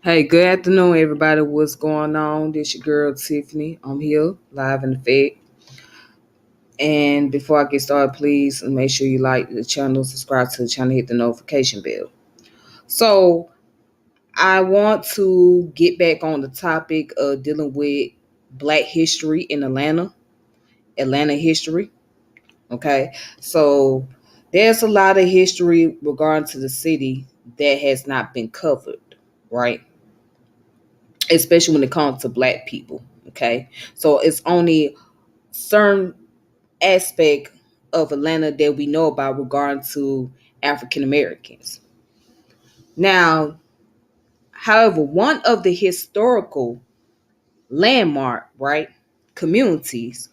Hey, good afternoon, everybody. What's going on? This your girl Tiffany. I'm here live in effect. And before I get started, please make sure you like the channel, subscribe to the channel, hit the notification bell. So I want to get back on the topic of dealing with Black history in Atlanta history. Okay, so there's a lot of history regarding to the city that has not been covered, right? Especially when it comes to Black people. Okay, so it's only certain aspect of Atlanta that we know about regarding to African Americans. Now, however, one of the historical landmark, right, communities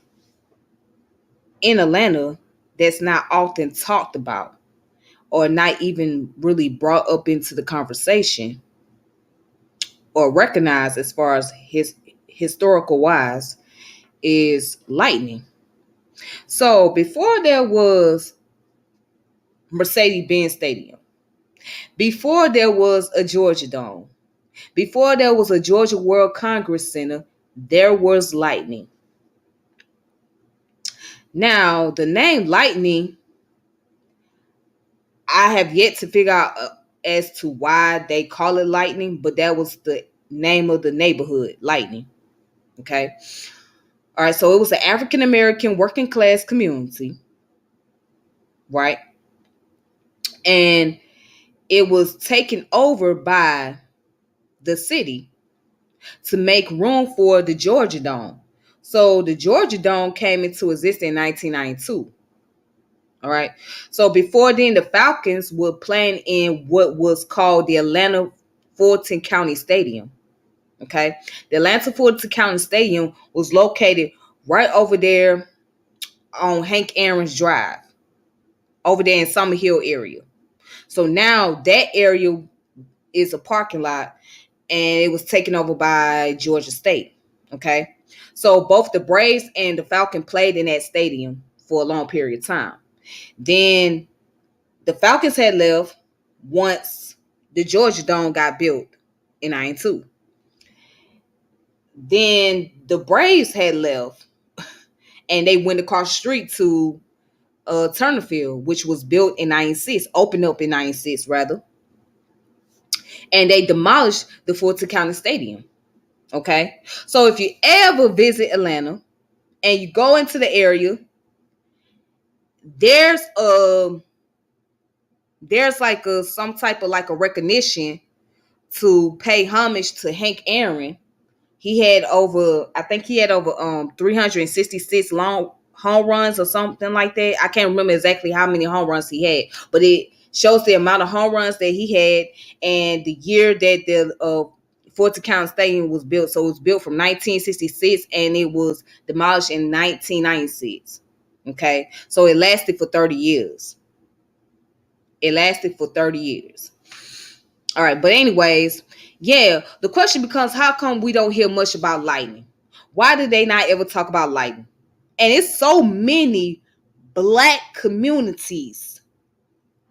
in Atlanta that's not often talked about or not even really brought up into the conversation or recognized as far as his historical wise is Lightning. So before there was Mercedes-Benz Stadium, before there was a Georgia Dome, before there was a Georgia World Congress Center, there was Lightning. Now, the name Lightning, I have yet to figure out as to why they call it Lightning, but that was the name of the neighborhood, Lightning. Okay. All right. So it was an African American working class community, right? And it was taken over by the city to make room for the Georgia Dome. So the Georgia Dome came into existence in 1992. All right. So before then, the Falcons were playing in what was called the Atlanta Fulton County Stadium. Okay. The Atlanta Fulton County Stadium was located right over there on Hank Aaron's Drive, over there in Summer Hill area. So now that area is a parking lot and it was taken over by Georgia State. Okay. So both the Braves and the Falcon played in that stadium for a long period of time. Then the Falcons had left once the Georgia Dome got built in 92. Then the Braves had left and they went across the street to Turner Field, which was built in 96, opened up in 96 rather. And they demolished the Fulton County Stadium. Okay. So if you ever visit Atlanta and you go into the area, there's like a some type of like a recognition to pay homage to Hank Aaron. He had over, I think he had over 366 long home runs or something like that. I can't remember exactly how many home runs he had, but it shows the amount of home runs that he had and the year that the Fulton County Stadium was built. So it was built from 1966 and it was demolished in 1996. Okay, so it lasted for 30 years. It lasted for 30 years. All right, but anyways, yeah, the question becomes how come we don't hear much about Lightning? Why did they not ever talk about Lightning? And it's so many Black communities,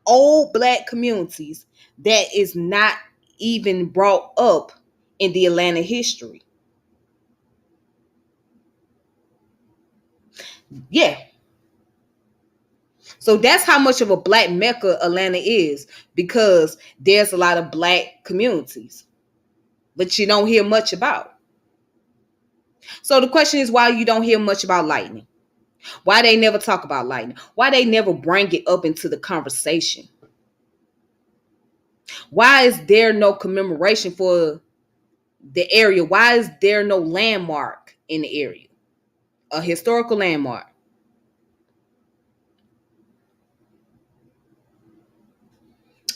old Black communities, that is not even brought up in the Atlanta history. Yeah. So that's how much of a Black Mecca Atlanta is, because there's a lot of Black communities, but you don't hear much about. So the question is why you don't hear much about Lightning. Why they never talk about Lightning? Why they never bring it up into the conversation? Why is there no commemoration for the area? Why is there no landmark in the area? A historical landmark.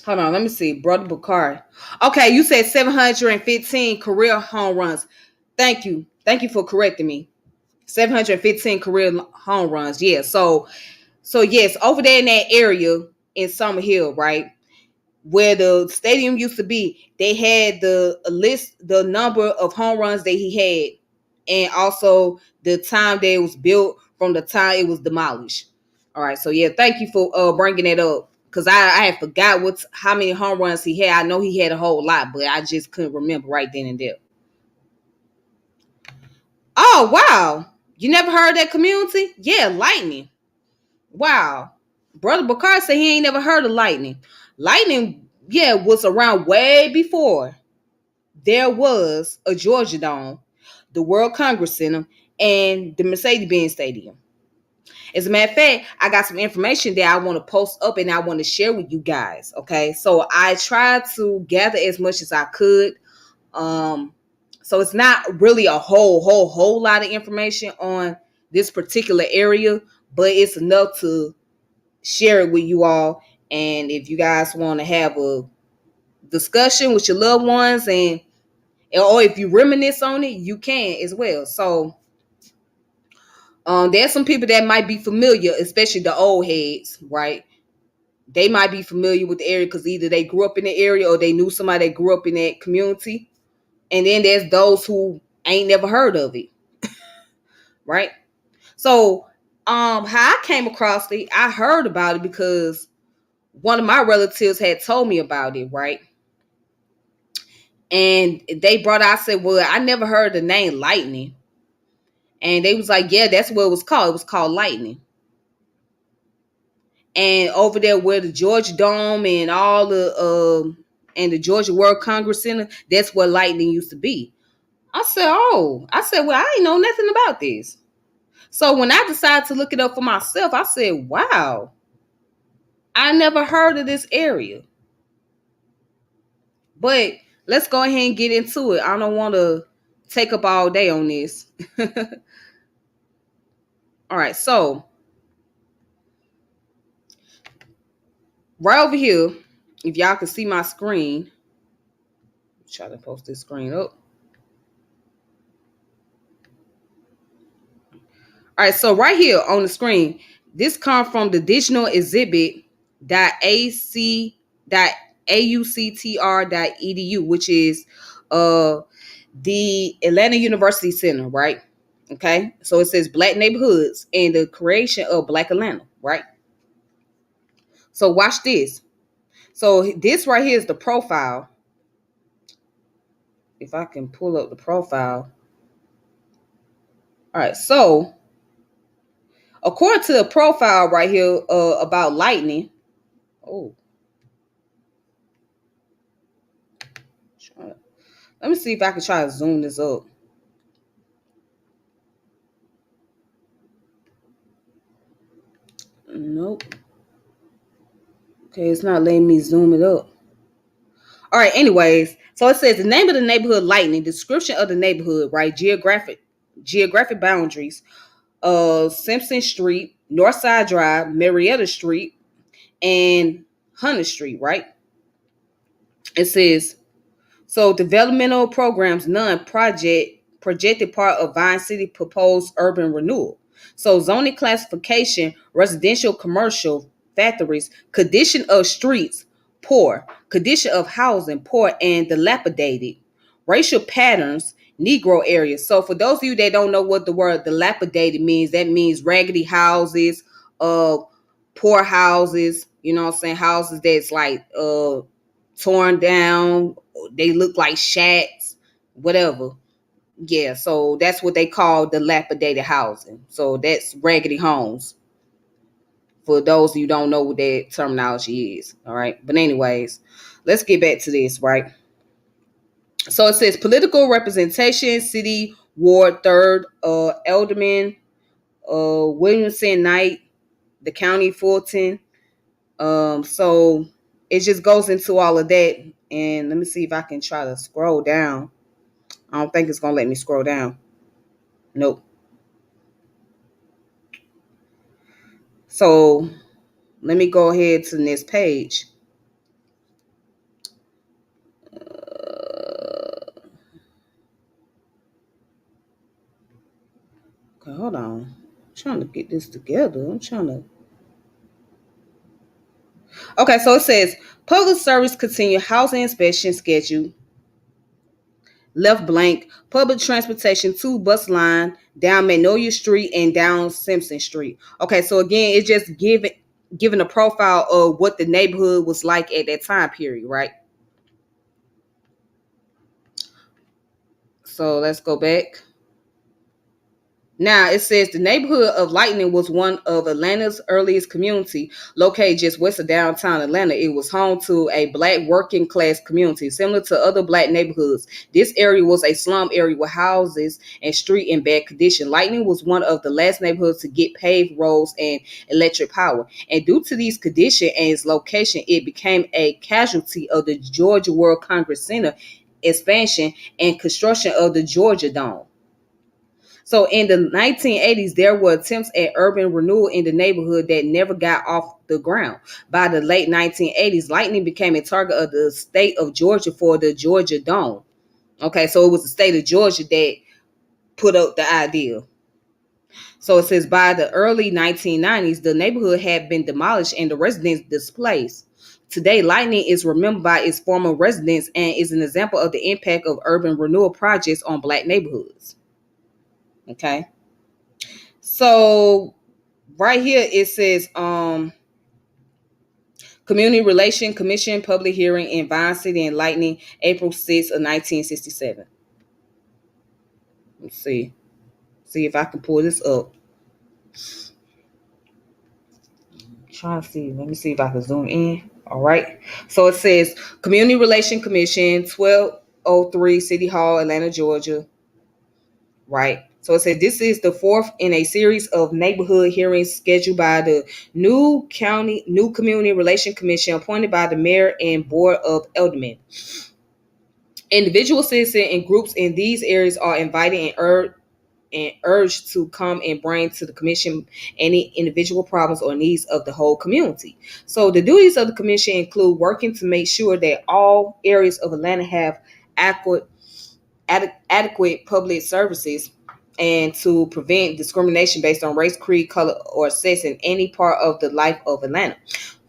Hold on, let me see. Brother Bakari. Okay, you said 715 career home runs. Thank you. Thank you for correcting me. 715 career home runs. Yeah. So yes, over there in that area in Summer Hill, right? Where the stadium used to be, they had the list, the number of home runs that he had, and also the time that it was built from the time it was demolished. All right, so yeah, thank you for bringing it up because I had forgot how many home runs he had. I know he had a whole lot, but I just couldn't remember right then and there. Oh, wow. You never heard that Community? Yeah, Lightning. Wow. Brother Bakar said he ain't never heard of Lightning. Lightning, yeah, was around way before there was a Georgia Dome, the World Congress Center, and the Mercedes-Benz Stadium. As a matter of fact, I got some information that I want to post up and I want to share with you guys. Okay. So I tried to gather as much as I could. Um, so it's not really a whole lot of information on this particular area, but it's enough to share it with you all. And if you guys want to have a discussion with your loved ones or if you reminisce on it, you can as well. So there's some people that might be familiar, especially the old heads, right? They might be familiar with the area because either they grew up in the area or they knew somebody that grew up in that community. And then there's those who ain't never heard of it, right? So how I came across it, I heard about it because one of my relatives had told me about it, right? And they brought out, I said, well, I never heard the name Lightning. And they was like, yeah, that's what it was called. It was called Lightning. And over there where the Georgia Dome and all the and the Georgia World Congress Center, that's where Lightning used to be. I said, well, I ain't know nothing about this. So when I decided to look it up for myself, I said, wow, I never heard of this area. But let's go ahead and get into it. I don't want to take up all day on this. All right, so right over here, if y'all can see my screen, try to post this screen up. All right, so right here on the screen, this comes from the digital exhibit.auctr.edu, which is the Atlanta University Center, right? Okay, so it says Black Neighborhoods and the Creation of Black Atlanta, right? So watch this. So this right here is the profile. If I can pull up the profile. All right, so according to the profile right here about Lightning, let me see if I can try to zoom this up. Nope. Okay, it's not letting me zoom it up. All right, anyways, so it says the name of the neighborhood Lightning, description of the neighborhood, right? Geographic boundaries. Simpson Street, Northside Drive, Marietta Street, and Hunter Street, right? It says, so developmental programs, projected part of Vine City proposed urban renewal. So zoning classification, residential, commercial, factories, condition of streets, poor, condition of housing, poor and dilapidated, racial patterns, Negro areas. So for those of you that don't know what the word dilapidated means, that means raggedy houses, poor houses, you know what I'm saying? Houses that's like torn down, they look like shacks, whatever. Yeah, so that's what they call dilapidated housing. So that's raggedy homes. For those of you who don't know what that terminology is. All right. But anyways, let's get back to this, right? So it says political representation, city, ward, third, alderman, Williamson Knight, the county Fulton. So it just goes into all of that. And let me see if I can try to scroll down. I don't think it's gonna let me scroll down. Nope. So let me go ahead to the next page. Okay, hold on. I'm trying to get this together. Okay, so it says public service continue housing inspection schedule. Left blank. Public transportation 2 bus line down Magnolia Street and down Simpson Street. Okay, so again, it's just giving giving a profile of what the neighborhood was like at that time period, right? So let's go back. Now it says the neighborhood of Lightning was one of Atlanta's earliest community, located just west of downtown Atlanta. It was home to a black working class community, similar to other black neighborhoods. This area was a slum area with houses and street in bad condition. Lightning was one of the last neighborhoods to get paved roads and electric power. And due to these conditions and its location, it became a casualty of the Georgia World Congress Center expansion and construction of the Georgia Dome. So in the 1980s, there were attempts at urban renewal in the neighborhood that never got off the ground. By the late 1980s, Lightning became a target of the state of Georgia for the Georgia Dome. Okay, so it was the state of Georgia that put up the idea. So it says by the early 1990s, the neighborhood had been demolished and the residents displaced. Today, Lightning is remembered by its former residents and is an example of the impact of urban renewal projects on black neighborhoods. Okay. So right here it says Community Relation Commission public hearing in Vine City and Lightning, April 6th of 1967. Let's see if I can pull this up. Trying to see. Let me see if I can zoom in. All right. So it says Community Relation Commission, 1203 City Hall, Atlanta, Georgia. Right. So it says this is the fourth in a series of neighborhood hearings scheduled by the new Community Relation Commission appointed by the mayor and board of aldermen. Individual citizens and groups in these areas are invited and urged to come and bring to the commission any individual problems or needs of the whole community. So the duties of the commission include working to make sure that all areas of Atlanta have adequate public services and to prevent discrimination based on race, creed, color, or sex in any part of the life of Atlanta.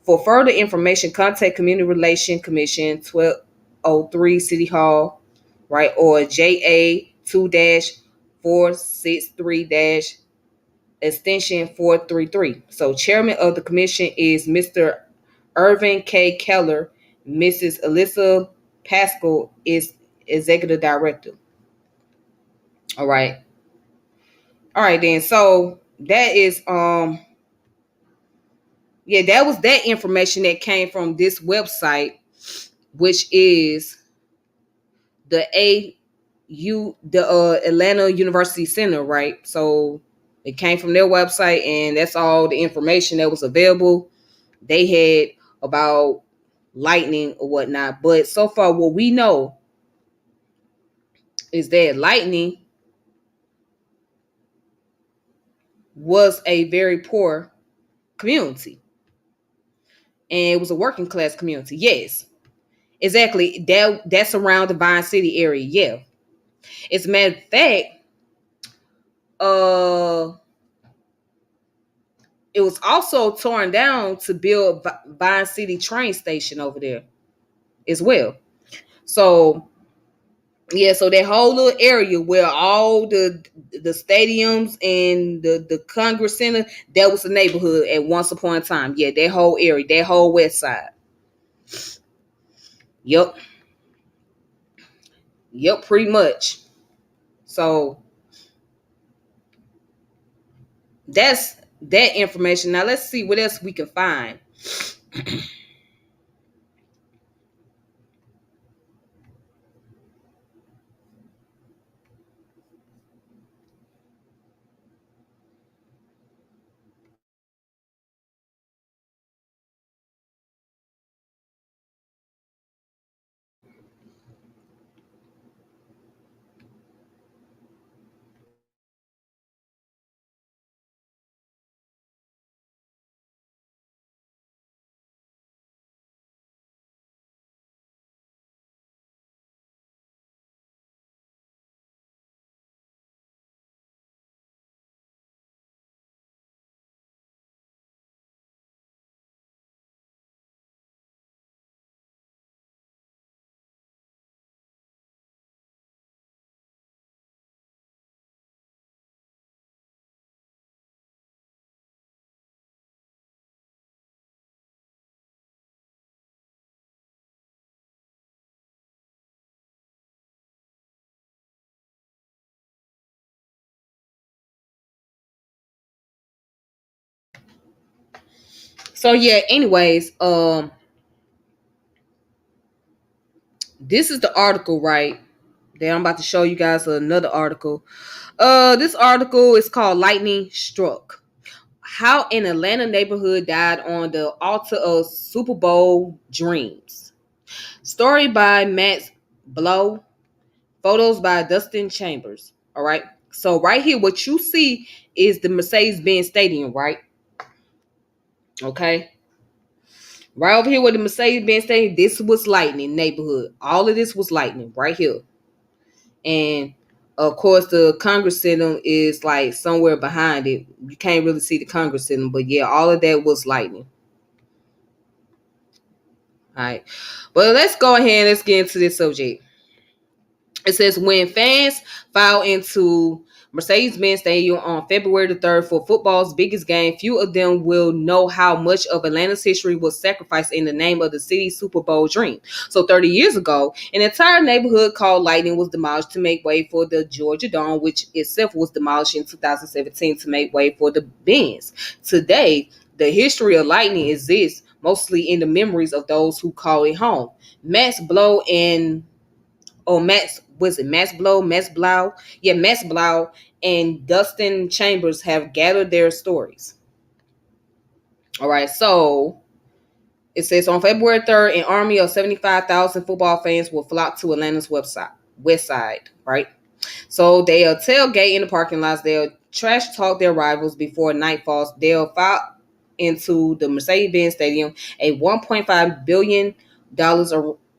For further information, contact Community Relation Commission, 1203 City Hall, right, or JA 2-463 extension 433. So chairman of the commission is Mr. Irvin K. Keller. Mrs. Alyssa Pascal is executive director. All right. All right then. So that is yeah, that was that information that came from this website, which is the Atlanta University Center, right? So it came from their website, and that's all the information that was available. They had about Lightning or whatnot, but so far what we know is that Lightning was a very poor community, and it was a working class community. Yes, exactly. That's around the Vine City area. Yeah, as a matter of fact, uh it was also torn down to build Vine City train station over there as well. So yeah, so that whole little area where all the stadiums and the Congress Center, that was the neighborhood at once upon a time. Yeah, that whole area, that whole west side. Yep, yep, pretty much. So that's that information. Now let's see what else we can find. So yeah, anyways, this is the article, right? Then I'm about to show you guys another article. This article is called Lightning Struck. How an Atlanta neighborhood died on the altar of Super Bowl dreams. Story by Matt Blow. Photos by Dustin Chambers. All right. So right here, what you see is the Mercedes-Benz Stadium, right? Okay. Right over here with the Mercedes-Benz Stadium, this was Lightning neighborhood. All of this was Lightning right here. And of course, the Congress Center is like somewhere behind it. You can't really see the Congress Center, but yeah, all of that was Lightning. All right. But let's go ahead and let's get into this subject. It says when fans file into Mercedes-Benz Stadium on February the 3rd for football's biggest game, few of them will know how much of Atlanta's history was sacrificed in the name of the city's Super Bowl dream. So 30 years ago, an entire neighborhood called Lightning was demolished to make way for the Georgia Dome, which itself was demolished in 2017 to make way for the Benz. Today, the history of Lightning exists mostly in the memories of those who call it home. Max Blow and Max was it Max Blow, Max Blau? Yeah, Max Blau and Dustin Chambers have gathered their stories. All right, so it says on February 3rd, an army of 75,000 football fans will flock to Atlanta's west side, right? So they'll tailgate in the parking lots. They'll trash talk their rivals before night falls. They'll file into the Mercedes-Benz Stadium, a $1.5 billion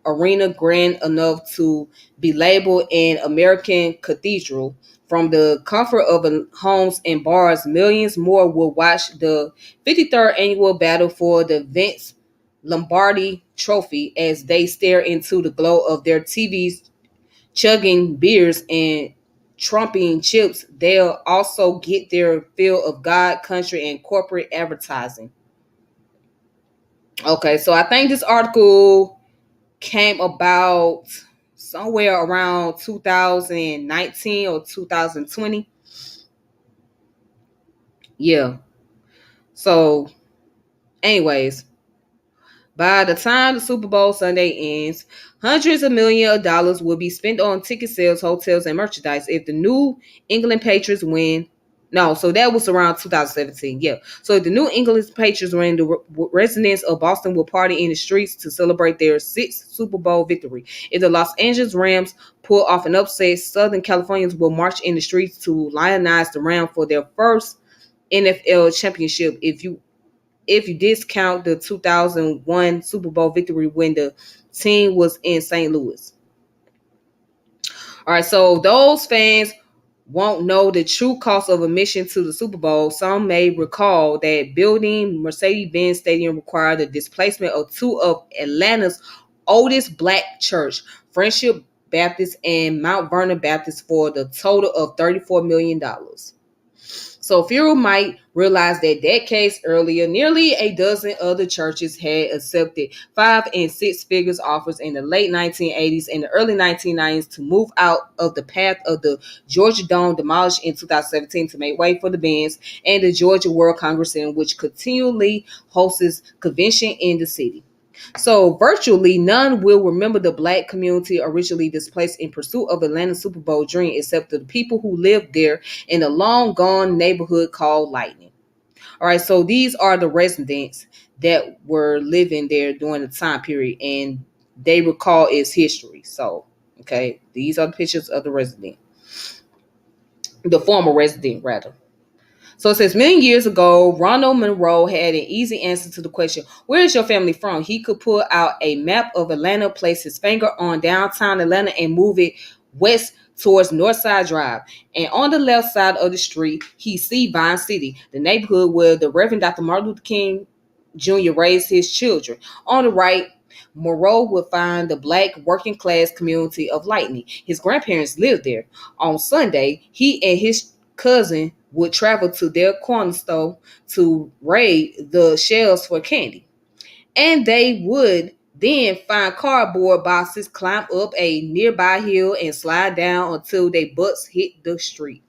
arena grand enough to be labeled an American cathedral. From the comfort of homes and bars, millions more will watch the 53rd annual battle for the Vince Lombardi Trophy as they stare into the glow of their TVs, chugging beers and trumping chips. They'll also get their fill of God, country, and corporate advertising. Okay, so I think this article came about somewhere around 2019 or 2020. Yeah. So, anyways, by the time the Super Bowl Sunday ends, hundreds of millions of dollars will be spent on ticket sales, hotels, and merchandise. If the New England Patriots win, no, so that was around 2017. Yeah. So if the New England Patriots win, the residents of Boston will party in the streets to celebrate their sixth Super Bowl victory. If the Los Angeles Rams pull off an upset, Southern Californians will march in the streets to lionize the Rams for their first NFL championship. If you discount the 2001 Super Bowl victory when the team was in St. Louis. All right, so those fans won't know the true cost of admission to the Super Bowl. Some may recall that building Mercedes-Benz Stadium required the displacement of two of Atlanta's oldest black church, Friendship Baptist and Mount Vernon Baptist, for the total of $34 million. So few might realize that decades earlier, nearly a dozen other churches had accepted 5 and 6 figures offers in the late 1980s and the early 1990s to move out of the path of the Georgia Dome, demolished in 2017 to make way for the Benz, and the Georgia World Congress Center, which continually hosts convention in the city. So virtually none will remember the black community originally displaced in pursuit of Atlanta's Super Bowl dream, except the people who lived there in the long gone neighborhood called Lightning. All right, so these are the residents that were living there during the time period, and they recall its history. So, okay, these are the pictures of the resident, the former resident, rather. So it says many years ago, Ronald Monroe had an easy answer to the question, where is your family from? He could pull out a map of Atlanta, place his finger on downtown Atlanta, and move it west towards Northside Drive. And on the left side of the street, he see Vine City, the neighborhood where the Reverend Dr. Martin Luther King Jr. raised his children. On the right, Monroe would find the black working class community of Lightning. His grandparents lived there. On Sunday, he and his cousin would travel to their corner store to raid the shelves for candy. And they would then find cardboard boxes, climb up a nearby hill, and slide down until their butts hit the street.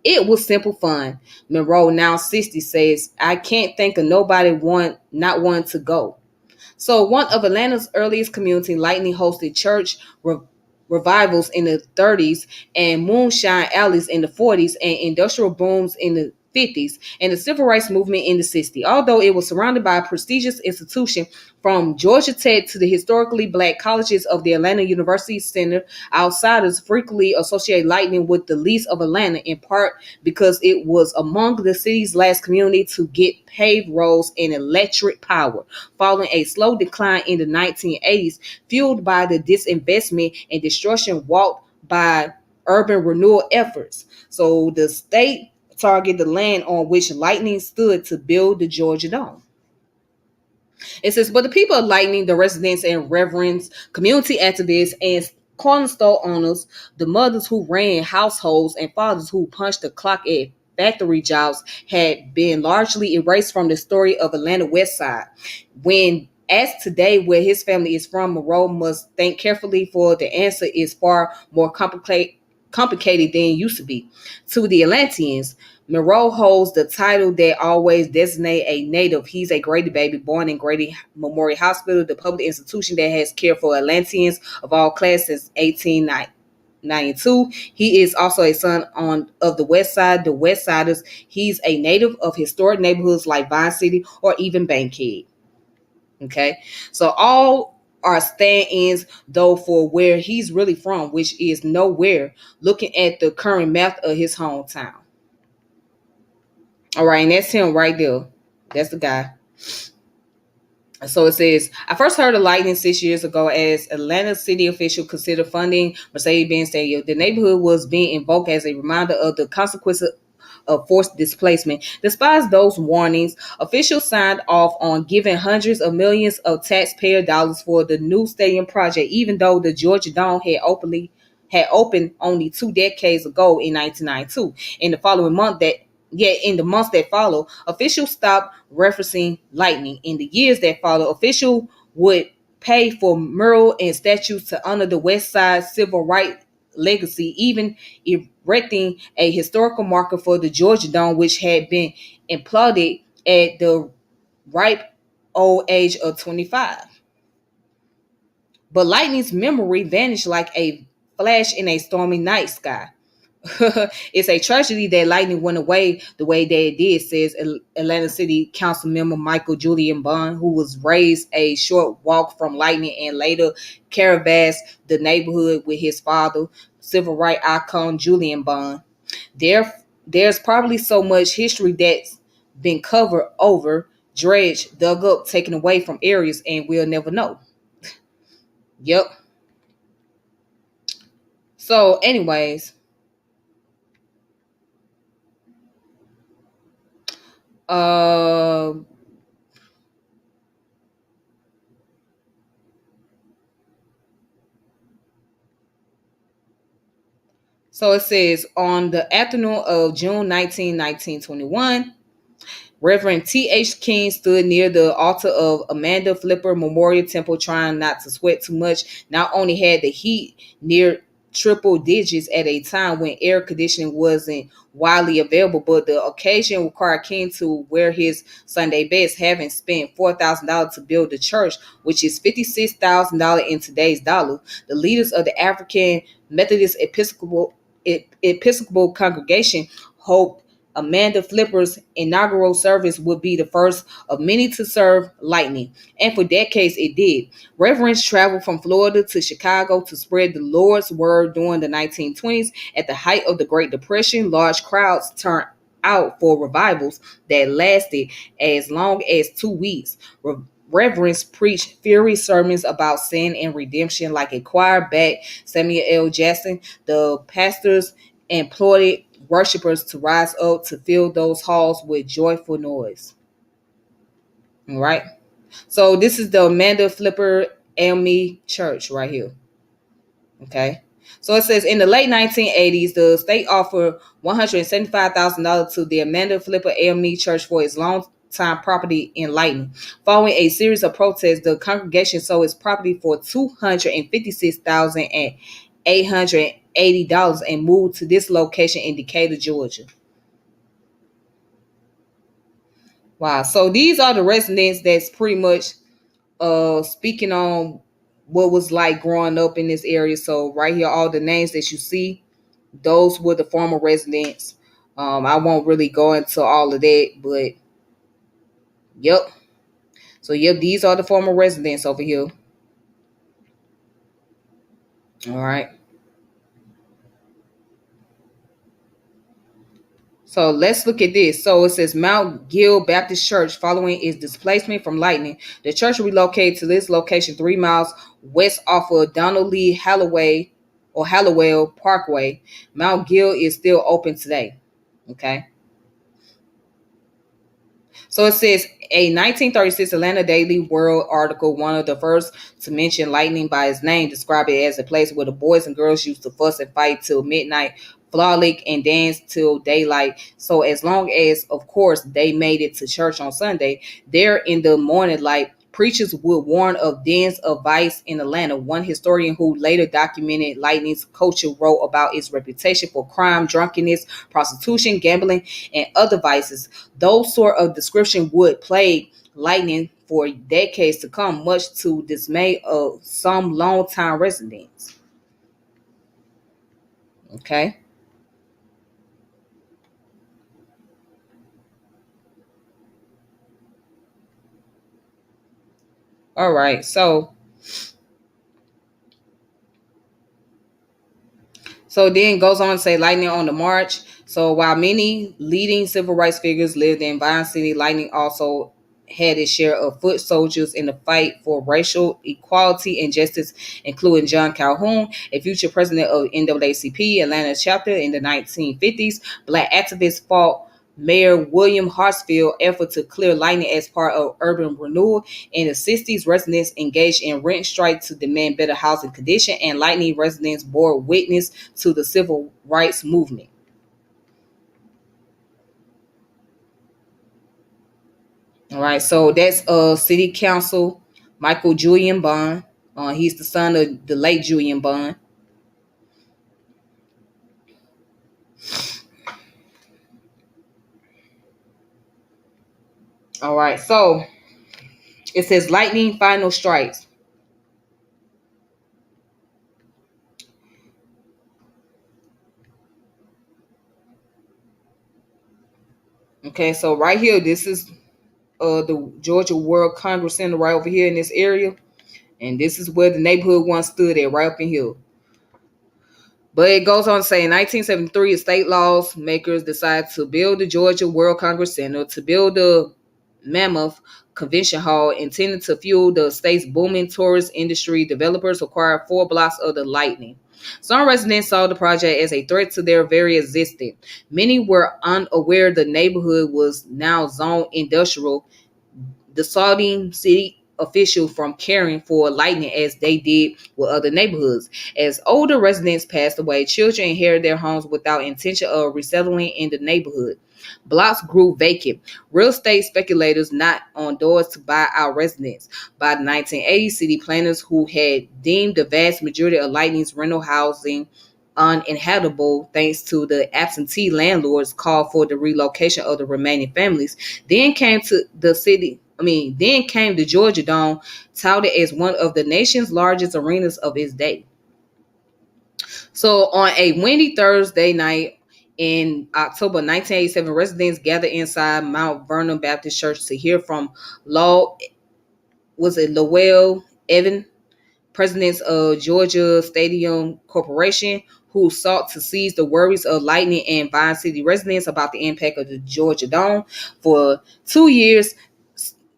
It was simple fun. Monroe, now 60, says, I can't think of nobody not wanting to go. So one of Atlanta's earliest community, Lightning hosted church revivals in the 30s and moonshine alleys in the 40s and industrial booms in the 50s and the civil rights movement in the 60s. Although it was surrounded by a prestigious institution from Georgia Tech to the historically black colleges of the Atlanta University Center, outsiders frequently associate Lightning with the least of Atlanta, in part because it was among the city's last community to get paved roads and electric power, following a slow decline in the 1980s, fueled by the disinvestment and destruction wrought by urban renewal efforts. So the state targeted the land on which Lightning stood to build the Georgia Dome. It says, but the people of Lightning, the residents and reverends, community activists, and cornerstone owners, the mothers who ran households and fathers who punched the clock at factory jobs, had been largely erased from the story of Atlanta West Side. When asked today where his family is from, Monroe must think carefully, for the answer is far more complicated than it used to be. To the Atlanteans, Monroe holds the title that always designate a native. He's a Grady baby born in Grady Memorial Hospital, the public institution that has cared for Atlanteans of all classes since 1892. He is also a son of the West Side, the West Siders. He's a native of historic neighborhoods like Vine City or even Bankhead. Okay, so all are stand-ins though for where he's really from, which is nowhere, looking at the current map of his hometown. All right, and that's him right there. That's the guy. So it says, I first heard of Lightning 6 years ago as Atlanta city official considered funding Mercedes-Benz Stadium. The neighborhood was being invoked as a reminder of the consequences of forced displacement. Despite those warnings, officials signed off on giving hundreds of millions of taxpayer dollars for the new stadium project, even though the Georgia Dome had opened only 2 decades ago in 1992. In the following month, that Yet in the months that followed, officials stopped referencing Lightning. In the years that followed, officials would pay for mural and statues to honor the West Side civil rights legacy, even erecting a historical marker for the Georgia Dome, which had been imploded at the ripe old age of 25. But Lightning's memory vanished like a flash in a stormy night sky. It's a tragedy that Lightning went away the way that it did, says Atlanta City Council member Michael Julian Bond, who was raised a short walk from Lightning and later canvassed the neighborhood with his father, civil rights icon Julian Bond. There's probably so much history that's been covered over, dredged, dug up, taken away from areas, and we'll never know. Yep. So, anyways, uh so it says on the afternoon of June 19, 1921, Reverend T.H. King stood near the altar of Amanda Flipper Memorial Temple trying not to sweat too much. Not only had the heat near triple digits at a time when air conditioning wasn't widely available, but the occasion required King to wear his Sunday best, having spent $4,000 to build the church, which is $56,000 in today's dollar. The leaders of the African Methodist Episcopal congregation hoped Amanda Flipper's inaugural service would be the first of many to serve Lightning, and for decades it did. Reverends traveled from Florida to Chicago to spread the Lord's word during the 1920s. At the height of the Great Depression, large crowds turned out for revivals that lasted as long as 2 weeks. Reverends preached fiery sermons about sin and redemption like a choir backed Samuel L. Jackson. The pastors employed worshipers to rise up to fill those halls with joyful noise. All right. So this is the Amanda Flipper AME Church right here. Okay. So it says in the late 1980s, the state offered $175,000 to the Amanda Flipper AME Church for its long-time property in Lightning. Following a series of protests, the congregation sold its property for $256,888 $80 and moved to this location in Decatur, Georgia. Wow. So these are the residents that's pretty much speaking on what was like growing up in this area. So right here, all the names that you see, those were the former residents. I won't really go into all of that, but yep. So yep, these are the former residents over here. All right. So let's look at this. So it says Mount Gill Baptist Church, following its displacement from lightning, the church relocated to this location 3 miles west off of Donald Lee Halloway or Hallowell Parkway. Mount Gill is still open today. Okay. So it says a 1936 Atlanta Daily World article, one of the first to mention lightning by its name, described it as a place where the boys and girls used to fuss and fight till midnight, frolic and dance till daylight. So as long as, of course, they made it to church on Sunday, there in the morning light, preachers would warn of dens of vice in Atlanta. One historian who later documented Lightning's culture wrote about its reputation for crime, drunkenness, prostitution, gambling, and other vices. Those sort of description would plague Lightning for decades to come, much to dismay of some longtime residents. Okay. All right. So then it goes on to say Lightning on the March. So while many leading civil rights figures lived in Vine City, Lightning also had its share of foot soldiers in the fight for racial equality and justice, including John Calhoun, a future president of NAACP Atlanta chapter in the 1950s. Black activists fought Mayor William Hartsfield effort to clear Lightning as part of urban renewal. In the 60s, residents engaged in rent strike to demand better housing conditions, and Lightning residents bore witness to the civil rights movement. All right, so that's City Council Michael Julian Bond. He's the son of the late Julian Bond. All right, so it says Lightning final strikes. Okay, so right here, this is the Georgia World Congress Center right over here in this area. And this is where the neighborhood once stood at, right up in here. But it goes on to say in 1973, state laws makers decided to build the Georgia World Congress Center, to build the Mammoth Convention Hall intended to fuel the state's booming tourist industry. Developers acquired 4 blocks of the Lightning. Some residents saw the project as a threat to their very existence. Many were unaware the neighborhood was now zoned industrial, dissuading city officials from caring for Lightning as they did with other neighborhoods. As older residents passed away, children inherited their homes without intention of resettling in the neighborhood. Blocks grew vacant. Real estate speculators knocked on doors to buy out residents. By the 1980s, city planners who had deemed the vast majority of Lightning's rental housing uninhabitable thanks to the absentee landlords called for the relocation of the remaining families. Then came the Georgia Dome, touted as one of the nation's largest arenas of its day. So on a windy Thursday night in October 1987, residents gathered inside Mount Vernon Baptist Church to hear from Lowell Evan, presidents of Georgia Stadium Corporation, who sought to seize the worries of Lightning and Vine City residents about the impact of the Georgia Dome. For 2 years,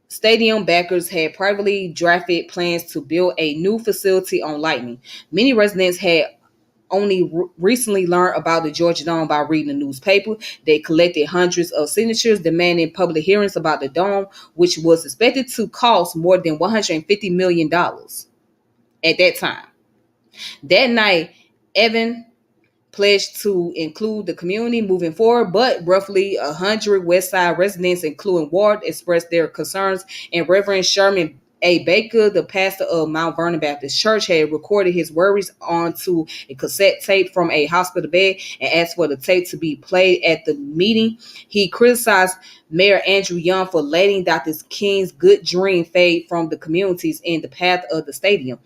stadium backers had privately drafted plans to build a new facility on Lightning. Many residents had only recently learned about the Georgia Dome by reading the newspaper. They collected hundreds of signatures demanding public hearings about the dome, which was expected to cost more than $150 million at that time. That night, Evan pledged to include the community moving forward, but roughly 100 West Side residents, including Ward, expressed their concerns, and Reverend Sherman A. Baker, the pastor of Mount Vernon Baptist Church, had recorded his worries onto a cassette tape from a hospital bed and asked for the tape to be played at the meeting. He criticized Mayor Andrew Young for letting Dr. King's good dream fade from the communities in the path of the stadium.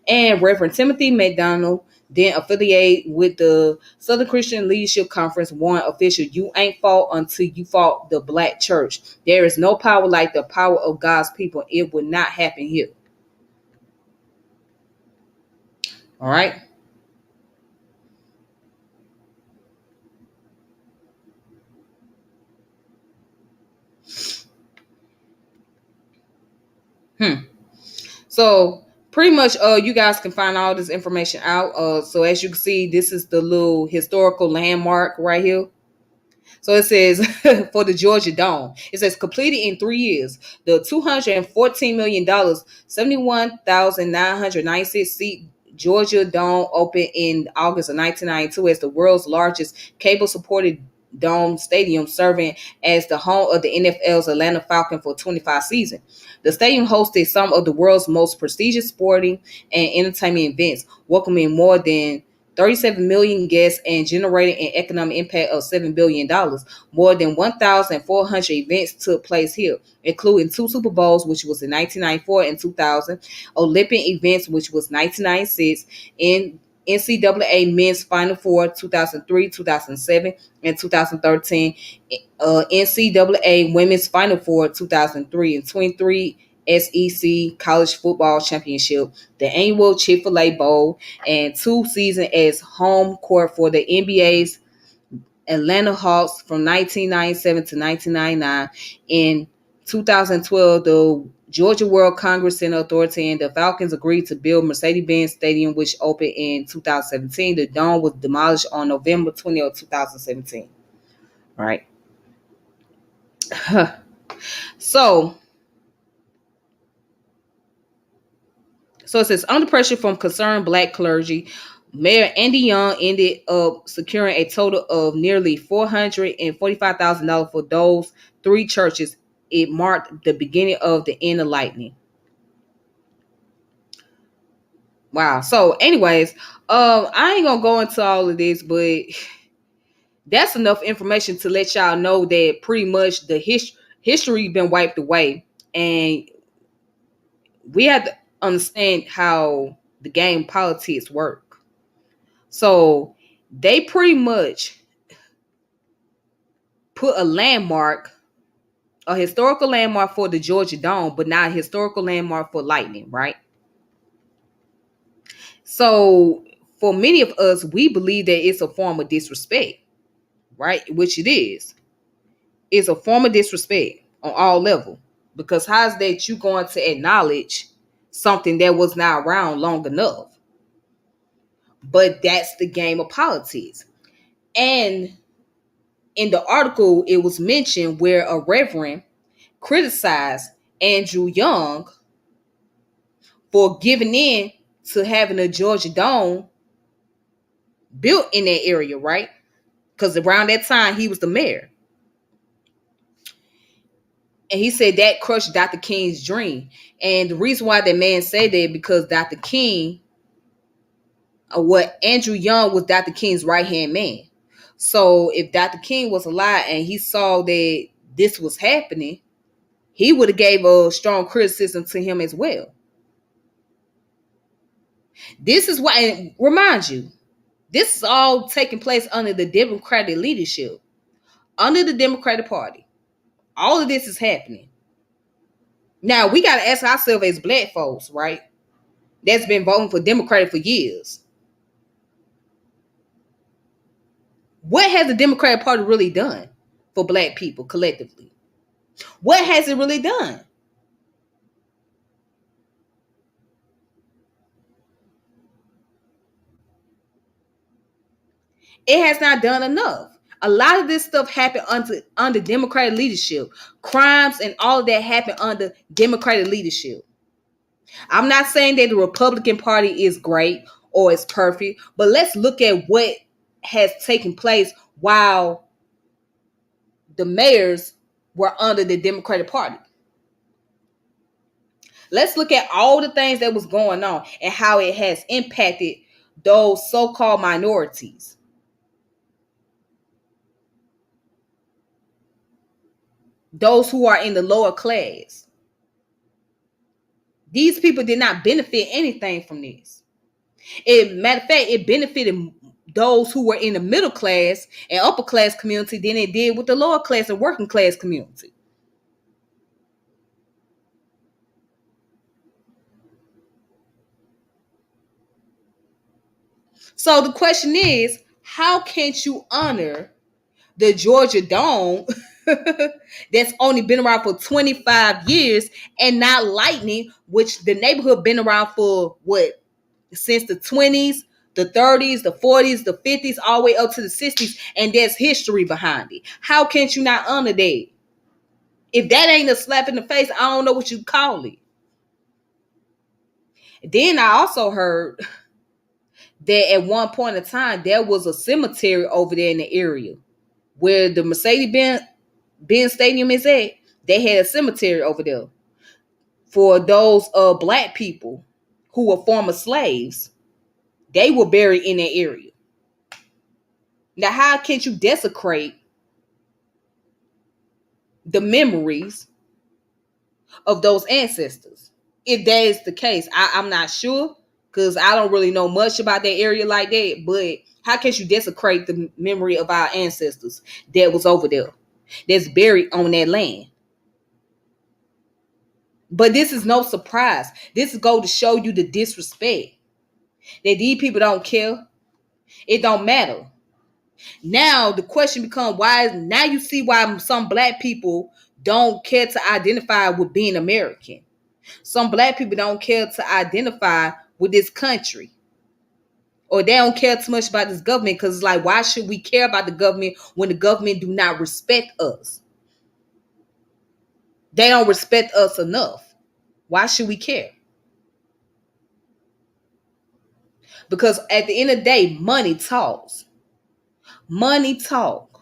And Reverend Timothy McDonald, then affiliated with the Southern Christian Leadership Conference, warned official, "You ain't fought until you fought the black church. There is no power like the power of God's people. It would not happen here." All right. So pretty much you guys can find all this information out. So as you can see, this is the little historical landmark right here. So it says for the Georgia Dome, it says completed in 3 years. The $214 million, 71,996 seat Georgia Dome opened in August of 1992 as the world's largest cable supported dome stadium, serving as the home of the NFL's Atlanta Falcons for 25 seasons. The stadium hosted some of the world's most prestigious sporting and entertainment events, welcoming more than 37 million guests and generating an economic impact of $7 billion. More than 1,400 events took place here, including two Super Bowls, which was in 1994 and 2000, Olympic events, which was 1996, in NCAA Men's Final Four 2003, 2007, and 2013, NCAA Women's Final Four 2003 and 23, SEC College Football Championship, the annual Chick-fil-A Bowl, and 2 seasons as home court for the NBA's Atlanta Hawks from 1997 to 1999. In 2012, the Georgia World Congress Center Authority and the Falcons agreed to build Mercedes-Benz Stadium, which opened in 2017. The dome was demolished on November 20th, 2017. All right. So it says, under pressure from concerned black clergy, Mayor Andy Young ended up securing a total of nearly $445,000 for those three churches. It marked the beginning of the end of lightning. Wow. So, anyways, I ain't gonna go into all of this, but that's enough information to let y'all know that pretty much the history been wiped away, and we have to understand how the game politics work. So they pretty much put a landmark, a historical landmark for the Georgia Dome, but not a historical landmark for lightning, right? So for many of us, we believe that it's a form of disrespect, right? Which it is. It's a form of disrespect on all levels. Because how's that you going to acknowledge something that was not around long enough? But that's the game of politics. And in the article, it was mentioned where a reverend criticized Andrew Young for giving in to having a Georgia Dome built in that area, right? Because around that time, he was the mayor. And he said that crushed Dr. King's dream. And the reason why that man said that, because Dr. King, what Andrew Young was Dr. King's right-hand man. So if Dr. King was alive and he saw that this was happening, he would have gave a strong criticism to him as well. This is why, and remind you, this is all taking place under the Democratic leadership, under the Democratic Party. All of this is happening. Now, we got to ask ourselves as black folks, right? That's been voting for Democratic for years. What has the Democratic Party really done for black people collectively? What has it really done? It has not done enough. A lot of this stuff happened under Democratic leadership. Crimes and all of that happened under Democratic leadership. I'm not saying that the Republican Party is great or is perfect, but let's look at what has taken place while the mayors were under the Democratic Party. Let's look at all the things that was going on and how it has impacted those so-called minorities. Those who are in the lower class. These people did not benefit anything from this. Matter of fact, it benefited those who were in the middle class and upper class community than it did with the lower class and working class community. So the question is, how can't you honor the Georgia Dome that's only been around for 25 years and not Lightning, which the neighborhood been around for what, since the 20s, the 30s, the 40s, the 50s, all the way up to the 60s, and there's history behind it. How can't you not honor that? If that ain't a slap in the face, I don't know what you call it. Then I also heard that at one point in time there was a cemetery over there in the area where the Mercedes-Benz Stadium is at. They had a cemetery over there for those black people who were former slaves. They were buried in that area. Now, how can't you desecrate the memories of those ancestors? If that is the case, I'm not sure because I don't really know much about that area like that. But how can you desecrate the memory of our ancestors that was over there, that's buried on that land? But this is no surprise. This is go to show you the disrespect that these people don't care. It don't matter. Now the question becomes why. Now you see why some black people don't care to identify with being American. Some black people don't care to identify with this country, or they don't care too much about this government because it's like, why should we care about the government when the government do not respect us? They don't respect us enough. Why should we care? Because at the end of the day, money talks. Money talk.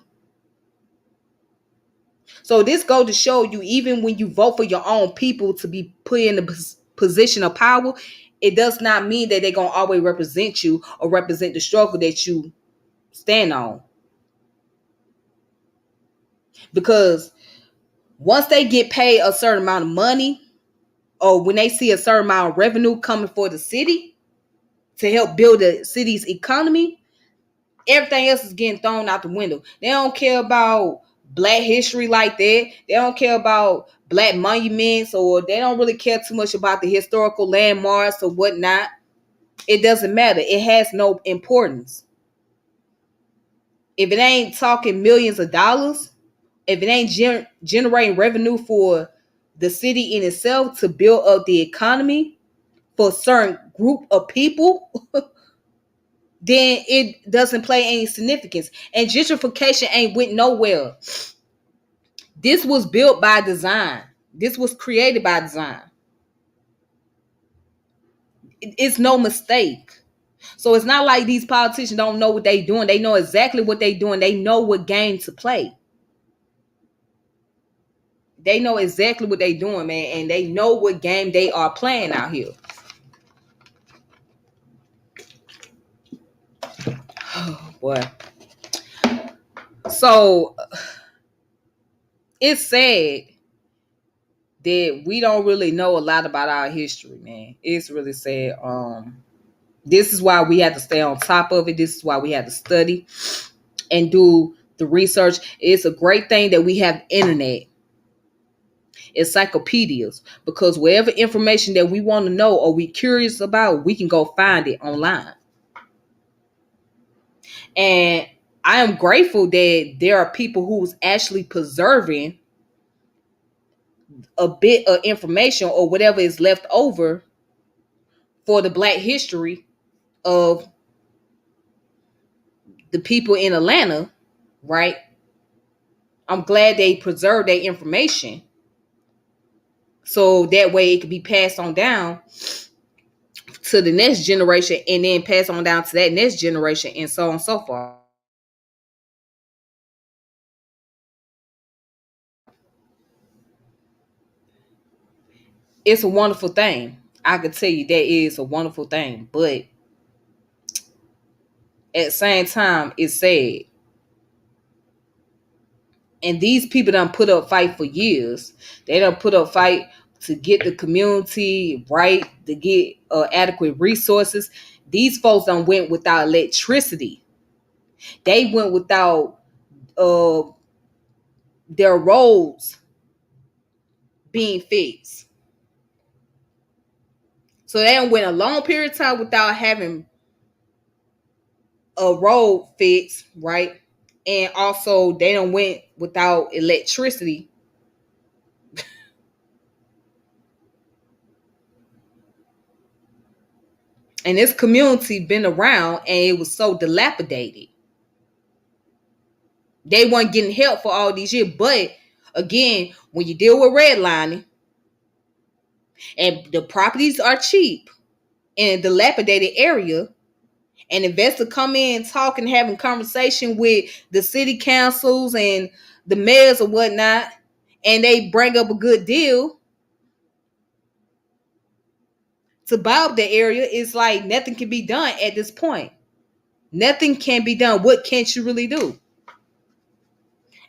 So this goes to show you, even when you vote for your own people to be put in a position of power, it does not mean that they're going to always represent you or represent the struggle that you stand on. Because once they get paid a certain amount of money, or when they see a certain amount of revenue coming for the city to help build the city's economy, everything else is getting thrown out the window. They don't care about black history like that. They don't care about black monuments, or they don't really care too much about the historical landmarks or whatnot. It doesn't matter. It has no importance. If it ain't talking millions of dollars, if it ain't generating revenue for the city in itself to build up the economy for a certain group of people, then it doesn't play any significance. And gentrification ain't went nowhere. This was built by design. This was created by design. It's no mistake. So it's not like these politicians don't know what they doing. They know exactly what they doing. They know what game to play. They know exactly what they doing, man, and they know what game they are playing out here. Oh boy. So it's sad that we don't really know a lot about our history, man. It's really sad. This is why we have to stay on top of it. This is why we have to study and do the research. It's a great thing that we have internet, encyclopedias, because whatever information that we want to know or we curious about, we can go find it online. And I am grateful that there are people who's actually preserving a bit of information or whatever is left over for the black history of the people in Atlanta, right? I'm glad they preserved that information so that way it could be passed on down to the next generation and then pass on down to that next generation and so on and so forth. it's a wonderful thing. I could tell you that is a wonderful thing. But at the same time, it's sad. And these people done put up fight for years. They done put up fight to get the community right, to get adequate resources. These folks done went without electricity. They went without uh, their roads being fixed. So they done went a long period of time without having a road fixed, right? And also they done went without electricity. And this community been around and it was so dilapidated. They weren't getting help for all these years. But again, when you deal with redlining and the properties are cheap in a dilapidated area, and investors come in talking, having conversation with the city councils and the mayors or whatnot, and they bring up a good deal to buy up the area, it's like nothing can be done at this point. Nothing can be done. What can't you really do?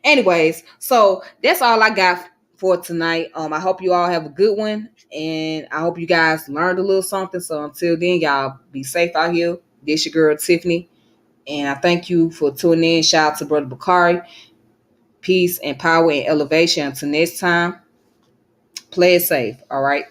Anyways, so that's all I got for tonight. I hope you all have a good one, and I hope you guys learned a little something. So until then, y'all be safe out here. This your girl Tiffany, and I thank you for tuning in. Shout out to Brother Bakari. Peace and power and elevation. Until next time, play it safe. All right.